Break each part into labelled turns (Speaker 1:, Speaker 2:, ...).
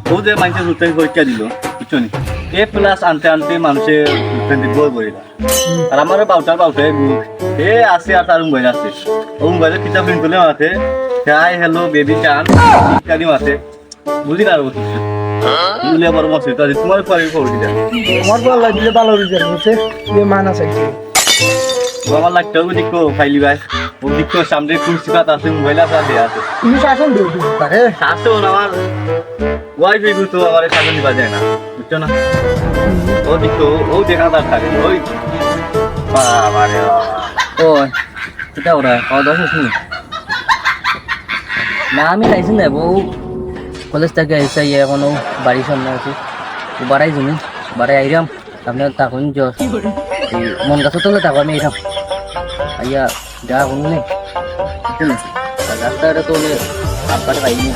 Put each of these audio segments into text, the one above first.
Speaker 1: ও যে মানুষের রুটেন পরীক্ষা দিল বুঝছো নি এ প্লাস আনতে আনতে মানুষের রুটেন বই বই না আর আমার বাউটার এ আছে আর তার মোবাইল আছে ও মোবাইলে কিতাব প্রিন্ট করলে মাথে হাই হ্যালো বেবি চান ইত্যাদি মাথে বুঝি না আর কিছু বুঝলে বড় মশে তো তোমার পরে খবর দিতে
Speaker 2: আমার ভালো লাগলে ভালো রেজাল্ট হচ্ছে যে মানা চাইছে
Speaker 1: আমার লাগতে হবে দেখো ফাইলি ভাই ও দেখো সামনে কুর্সি পাতা আছে মোবাইল আছে আছে
Speaker 2: তুমি শাসন দিও তুমি পারে
Speaker 1: শাসন আমার ওয়াইফাই তো আমার শাসন দিবা যায় না বুঝছো না ও দেখো ও দেখা তার থাকে ওই বাবা রে
Speaker 3: ও এটা ওরা খাওয়া দাওয়া শেষ নেই না আমি খাইছি না বউ কলেজ থেকে এসে এখনো বাড়ির সামনে আছে ও বাড়াই জমি বাড়াই আইরাম আপনার তখন মন গাছ তোলে তারপর আমি আইরাম আইয়া যা কোনো নেই রাস্তাটা তো আব্বার খাইনি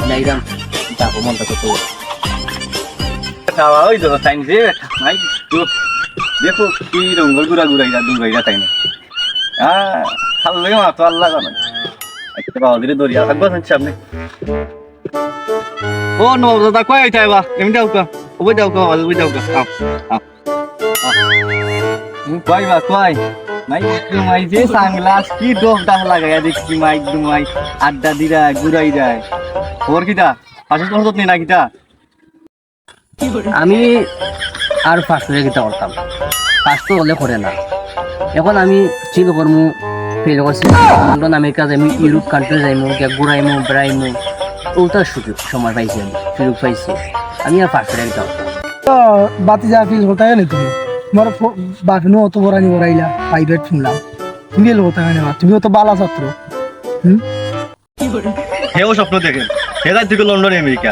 Speaker 3: আইরাম তারপর মন গাছ তো
Speaker 1: খাওয়া ওই তো টাইম যে ভাই দেখো কি রঙের ঘুরাইরা দূরাইরা তাই না ভালো লাগে মা তো আল্লাহ জানে একটা পাওয়া দিলে দরিয়া থাকবো সামনে ও নো দাদা কয় আইতা বা এমনি দাও কা ওই দাও কা কয় বা কয় মাই তুমি যে সানগ্লাস কি ডোক ডাক লাগায়া দেখছি মাইক দুমাই আড্ডা দিরা ঘুরাই যায় ওর কিটা পাশে তো হতো না কিটা
Speaker 3: আমি আর ফার্স্ট হয়ে গেতে করতাম ফার্স্ট হলে করে না এখন আমি চিল করমু ফেল করছি লন্ডন আমেরিকা যাইমু ইউরোপ কান্ট্রি যাইমু ঘুরাইমু বেড়াইমু ওটার সময় পাইছি আমি সুযোগ পাইছি আমি আর ফার্স্ট হয়ে গেতে করতাম
Speaker 2: বাতি যা ফিল হতা না তুমি তোমার বাপনু অত বড়ানি বড়াইলা প্রাইভেট শুনলাম তুমি এলো হতা না তুমিও তো বালা ছাত্র
Speaker 1: হেও স্বপ্ন দেখে হে যাই থেকে লন্ডন আমেরিকা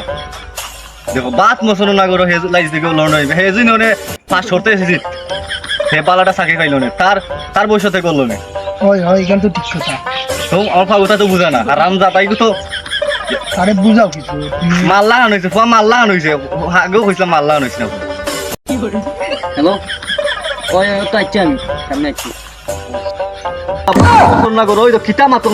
Speaker 1: দেখো বাত মসন না করো হে লাইজ থেকে লন্ডন হে জুই নে পাঁচ সরতে এসেছি হে পালাটা চাকরি খাইল নে তার বয়সতে করলো নে
Speaker 2: হয় হয় এখান তো ঠিক কথা
Speaker 1: তো আমার ফাগুতা তো বুঝা না আর রাম যাতাই তো
Speaker 2: আরে বুঝাও কিছু
Speaker 1: মাল্লা আনইছে ফুয়া মাল্লা আনইছে আগেও কইছিলাম মাল্লা আনইছে না
Speaker 3: হ্যালো ওই তো আচ্ছা আমি সামনে আছি
Speaker 1: মসন না করো ওই তো খিটা মাত্র